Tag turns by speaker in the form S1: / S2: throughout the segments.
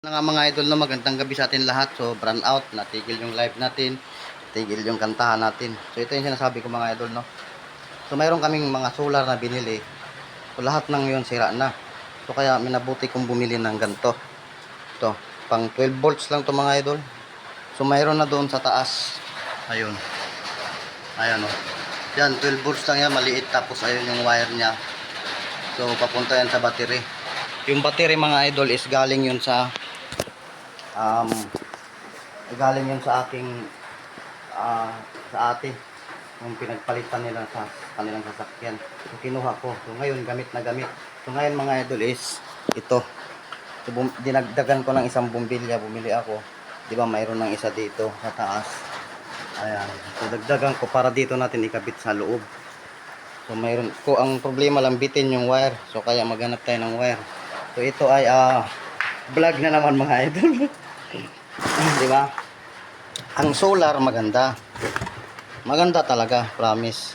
S1: Na nga mga idol, no, magandang gabi sa atin lahat. So brand out, natigil yung live natin, tigil yung kantahan natin. So ito yung sinasabi ko mga idol, no. So mayroon kaming mga solar na binili. So lahat ng yun sira na. So kaya minabuti kong bumili ng ganito. Ito, pang 12 volts lang to mga idol. So mayroon na doon sa taas. Ayun. Ayan, oh. Yan, 12 volts lang yan, maliit. Tapos ayun yung wire niya. So papunta yan sa battery. Yung battery mga idol is galing yun um, galing yun sa aking sa ate yung pinagpalitan nila sa kanilang sasakyan. So kinuha ko. So ngayon gamit na gamit. So ngayon mga idol is ito. So dinagdagan ko ng isang bumbilya, bumili ako. 'Di ba mayroon ng isa dito sa taas. Ayan. So dagdagan ko para dito natin ikabit sa loob. So mayroon ko ang problema lang bitin yung wire. So kaya maghanap tayo ng wire. So ito ay vlog na naman mga idol. 'Di ba? Ang solar maganda. Maganda talaga, promise.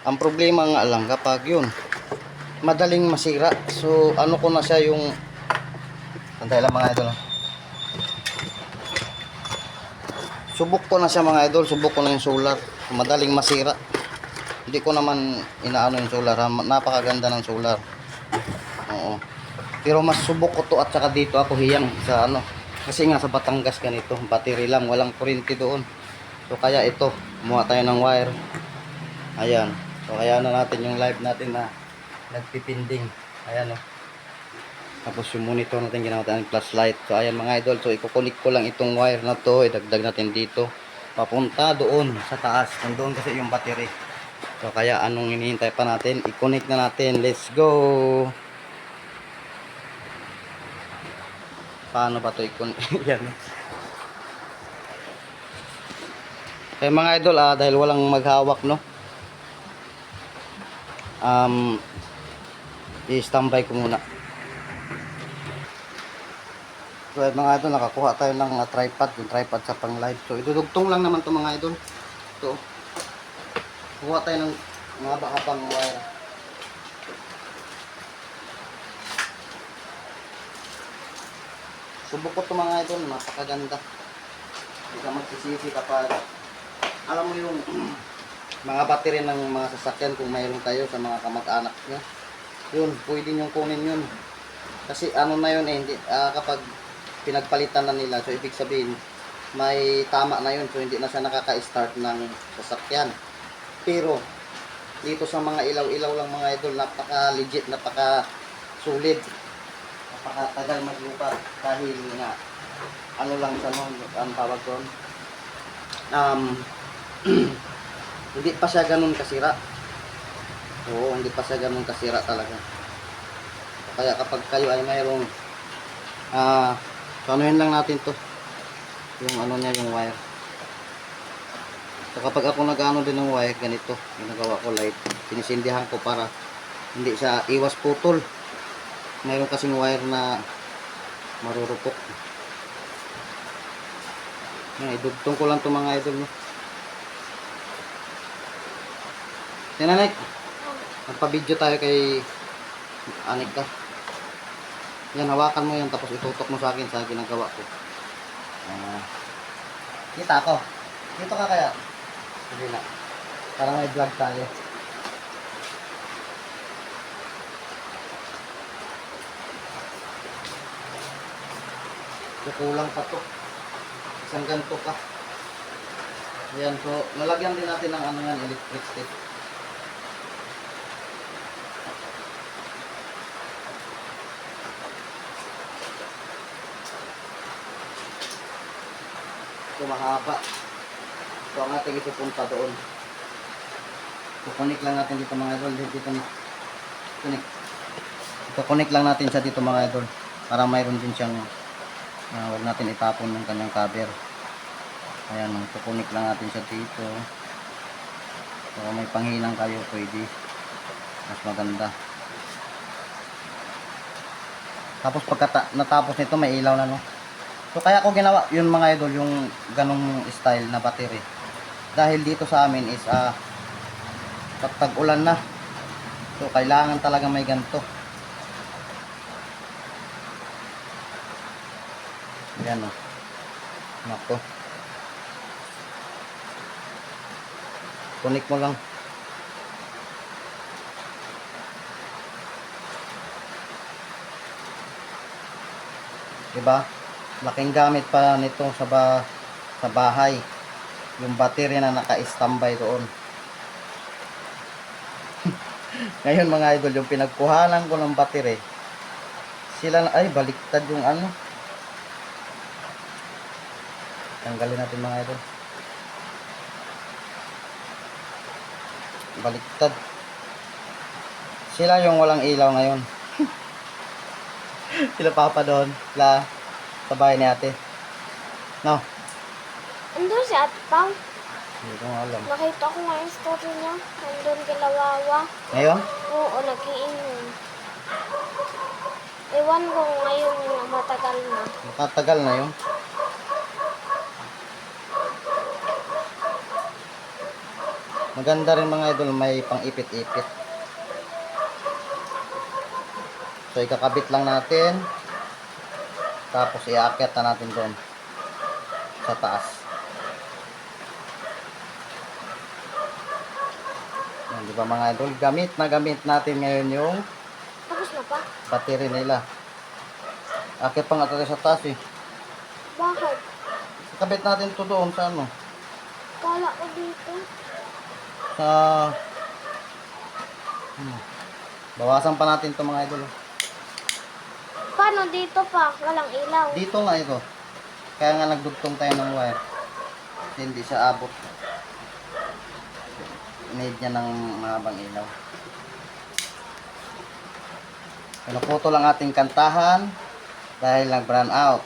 S1: Ang problema nga lang kapag yun, madaling masira. So ano ko na siya yung sandali lang mga idol. Subok ko na siya mga idol, subok ko na yung solar. Madaling masira. Hindi ko naman inaano yung solar. Napakaganda ng solar. Oo. Pero mas subok ko to at saka dito ako hiyang sa ano. Kasi nga sa Batangas ganito, battery lang, walang kuryente doon. So kaya ito, kumuha tayo ng wire. Ayan. So kaya na natin yung live natin na nagpipinding. Ayan o. Tapos yung monitor natin ginawa natin flashlight. So ayan mga idol, so ikukunik ko lang itong wire na to, idagdag natin dito. Papunta doon sa taas. Nandoon kasi yung battery. So kaya anong hinihintay pa natin? I-connect na natin. Let's go! Paano ba ito i-connect? Yan. Kaya mga idol, dahil walang maghawak, no? I-standby ko muna. So mga idol, nakakuha tayo ng tripod, yung tripod sa pang live. So idudugtong lang naman to mga idol. Ito. Kuha tayo ng mga baka pang wire. Subok ko to mga idol, napakaganda. Hindi ka magsisisi kapag alam mo yung mga battery ng mga sasakyan kung mayroon tayo sa mga kamag-anak nyo. Yun, pwede nyo kunin yun. Kasi ano na yun hindi, kapag pinagpalitan na nila, so ibig sabihin may tama na yun, so hindi na siya nakaka-start ng sasakyan. Pero dito sa mga ilaw-ilaw lang mga idol, napaka legit, napaka solid, napaka tagal maglupa dahil nga ano lang sa noon, ang tawag doon, hindi pa siya ganun kasira. Oo, hindi pa siya ganun kasira talaga. Kaya kapag kayo ay mayroong so anuhin lang natin to yung ano niya, yung wire. So kapag ako nag-ano din ng wire, ganito ginagawa ko, light sinisindihan ko para hindi siya iwas putol. Mayroon kasing wire na marurupok. Idugtong ko lang to mga idol, no? Tinanik, magpa-video tayo kay Anik ka. Yan, hawakan mo yan tapos itutok mo sa akin sa ginagawa ko. Kita ako. Dito ka kaya? Hindi na. Parang may vlog tayo. So, kulang pa to. Isang ganito pa. Ayan, so lalagyan din natin ng ano yan, electric stick. So mahaba. So ang ating ipupunta doon. So connect lang natin dito mga idol. Dito connect. So connect lang natin siya dito mga idol. Para mayroon din siyang huwag natin itapon ng kanyang cover. Ayan, so connect lang natin siya dito. So may panghinang kayo, pwede. Mas maganda. Tapos pagka natapos nito may ilaw na, no? So kaya ko ginawa yun mga idol, yung ganong style na battery. Dahil dito sa amin is pag tag-ulan na. So kailangan talaga may ganito. Ayan o. Nako. Connect mo lang. Diba? Laking gamit pa nito sa bahay. Yung battery na naka-standby doon. Ngayon mga idol, yung pinagkuhanan ko ng battery, sila ay baliktad yung ano. Tanggalin natin mga idol. Baliktad. Sila yung walang ilaw ngayon. Sila papa doon. Sila sa bahay ni ate. No?
S2: Andun si Ate Pao.
S1: Hindi ko nga alam.
S2: Nakita ko nga yung story niya. Andun kila Wawa.
S1: Ngayon?
S2: Oo, nag-iinom. Ewan ko ngayon na matagal na.
S1: Makatagal na yun. Maganda rin mga idol, may pang ipit-ipit. So ikakabit lang natin. Tapos iaakyat na natin doon sa taas. Yan, di ba mga idol? Gamit natin ngayon yung
S2: Tapos na pa?
S1: battery nila. Akyat pa nga tayo sa taas eh.
S2: Bakit?
S1: Ikabit natin ito doon sa ano?
S2: Kala ko dito.
S1: Sa bawasan pa natin ito mga idol.
S2: Paano dito pa? Walang ilaw.
S1: Dito nga ito. Kaya nga nagdugtong tayo ng wire. Kasi hindi siya abot. Need niya ng mahabang ilaw. Pinuputo lang ating kantahan dahil nag-brown out.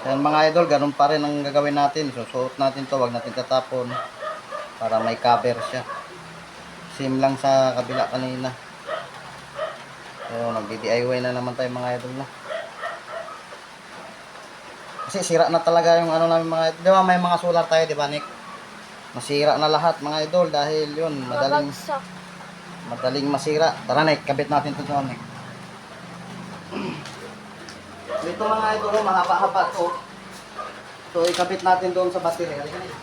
S1: Yan mga idol, ganun pa rin ang gagawin natin. Susuot natin to, wag natin tatapon para may cover siya. Same lang sa kabila kanina. So, nagdi-DIY na naman tayo mga idol na. Kasi sira na talaga yung ano namin mga idol. Di ba may mga solar tayo, di ba Nick? Masira na lahat mga idol dahil yun,
S2: Mabagsak.
S1: madaling masira. Tara Nick, kabit natin ito doon Nick. Ito mga idol, mahaba-haba to. So, ikabit natin doon sa battery. Halika Nick.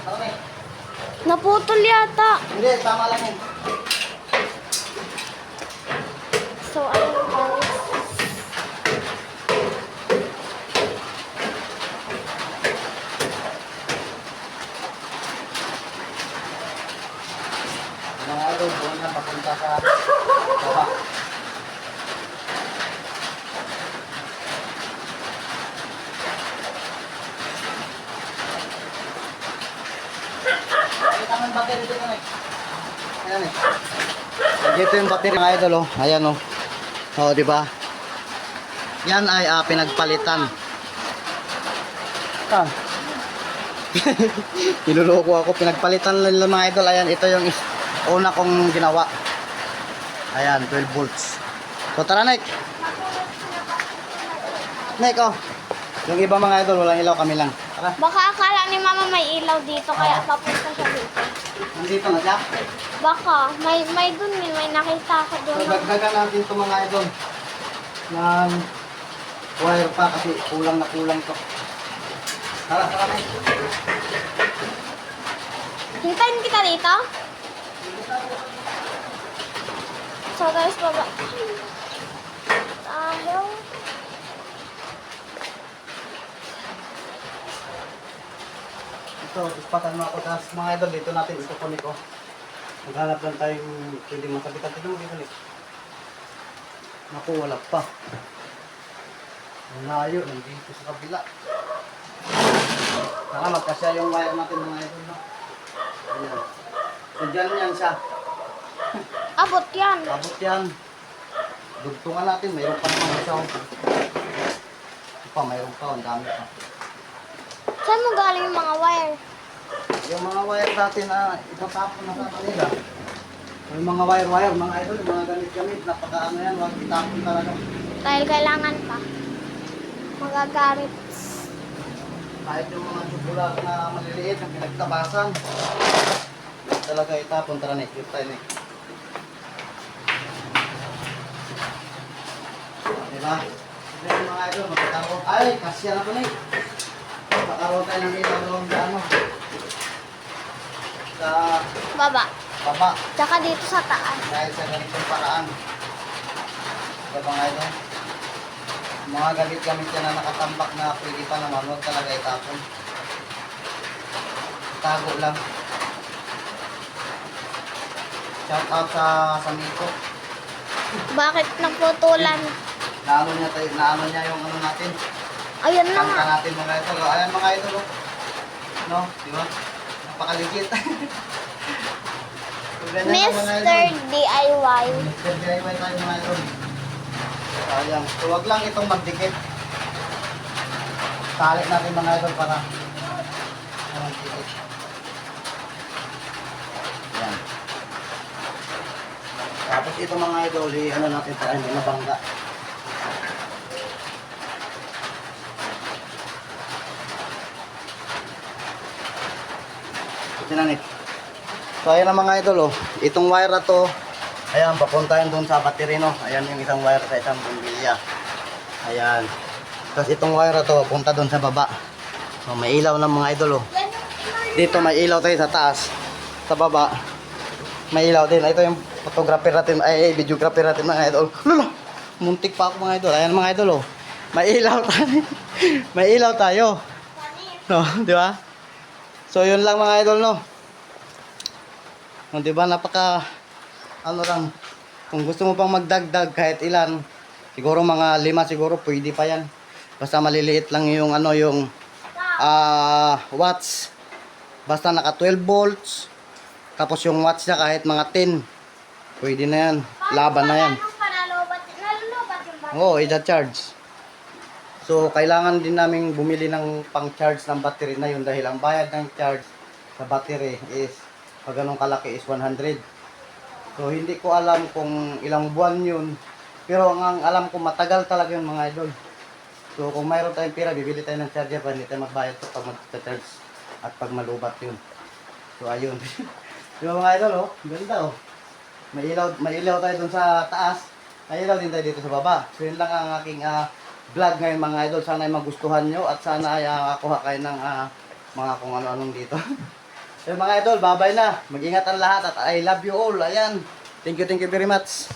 S1: Tara Nick.
S2: Naputol yata.
S1: Hindi, tama lang yun.
S2: So, ayun guys.
S1: Mga idol, doon na papunta sa baba. Kita mo yung battery dito na eh. Ayan eh. Dito yung battery mga idol oh. Ayan oh. Oh, di ba? Yan ay pinagpalitan. Ah. Niloloko ako, pinagpalitan lang mga idol. Ayan, ito yung una kong ginawa. Ayan, 12 volts. So tara Nick. Nick oh. Yung iba mga idol, walang ilaw, kami lang. Tara.
S2: Baka akala ni Mama may ilaw dito kaya papunta siya dito.
S1: Nandito na siya.
S2: Baka may dun may nakita ko
S1: So
S2: doon.
S1: dagdagan natin ito mga idol. Ng wire pa kasi kulang na kulang to. Tara, tara Nick.
S2: Hintayin kita dito. So guys, baba. Tayo.
S1: Ito, ispatan mo ako. Tapos mga idol, dito natin ito kunik ko. Maghanap lang tayong pwede masabitan. Tignan mo dito kunik. Naku, wala pa. Ang layo, nandito sa kabila. Salamat kasi yung wire natin mga idol. No? Ayan. So dyan yan siya.
S2: Abot yan.
S1: Abot yan. Dugtungan natin. Mayroon pa naman isa. Ito pa, mayroon pa. Ang dami pa.
S2: Saan mo galing yung mga wire?
S1: Yung mga wire natin na itatapon na sa kanila. Yung mga wire, mga idol, yung mga gamit-gamit, napaka-ano yan, huwag itapon talaga.
S2: Dahil kailangan pa. Magagarit.
S1: Kahit yung mga tubular na maliliit, yung pinagtabasan, talaga itapon. Tara Nick, yung tayo Nick. Diba? Ito yung mga idol, magkakaroon. Ay, kasya na po na eh. Magkakaroon tayo ng ilaw doon sa ano. Sa
S2: Baba.
S1: baba.
S2: Tsaka dito sa taas.
S1: Dahil sa ganitong paraan. Diba mga idol? Mga gamit-gamit yan na nakatambak na pwede pa naman, huwag talaga itapon. Tago lang. Shout out sa Miko.
S2: Bakit nagputulan?
S1: Naano niya yung ano natin.
S2: Ayun na nga.
S1: Kanta natin mga idol. Oh. Ayan mga idol. Oh. No, di ba? Napakaligit. So, ganyan lang, mga
S2: Mr.
S1: idol.
S2: DIY.
S1: Mr. DIY tayo mga idol. Sayang. So, wag lang itong magdikit. Talik natin mga idol para magdikit. Ayan. Tapos ito mga idol, ano natin para hindi mabangga. Sinanit. So ayan ang mga idol oh. Itong wire na to, ayan, papuntahin doon sa battery no. Ayan yung isang wire sa isang bumbilya. Ayan. Tapos itong wire na to, punta doon sa baba. So may ilaw ng mga idol oh. Dito may ilaw tayo sa taas. Sa baba, may ilaw din. Ito yung photographer natin, ay videographer natin mga idol. Lolo! Muntik pa ako mga idol. Ayan mga idol oh. May ilaw tayo. May ilaw tayo. No, di ba? So yun lang mga idol no. No, di ba napaka ano lang, kung gusto mo pang magdagdag kahit ilan, siguro mga 5 siguro pwede pa yan. Basta maliliit lang yung ano yung watts. Basta naka 12 volts. Tapos yung watts niya kahit mga 10. Pwede na yan. Laban na yan. Oo, i-charge. So, kailangan din namin bumili ng pang-charge ng battery na yun dahil ang bayad ng charge sa battery is, pag ganun kalaki is 100. So, hindi ko alam kung ilang buwan yun. Pero ang alam ko, matagal talaga yun mga idol. So, kung mayroon tayong pera, bibili tayo ng charger para hindi tayo magbayad pag mag-charge at pag malubat yun. So, ayun. Diba mga idol, oh? Ganda, oh. May ilaw tayo dun sa taas. May ilaw din tayo dito sa baba. So, yun lang ang aking vlog ngayon mga idol. Sana ay magustuhan nyo at sana ay makakuha kayo ng mga kung ano-anong dito. So mga idol, bye-bye na. Mag-ingat ang lahat at I love you all. Ayan. Thank you very much.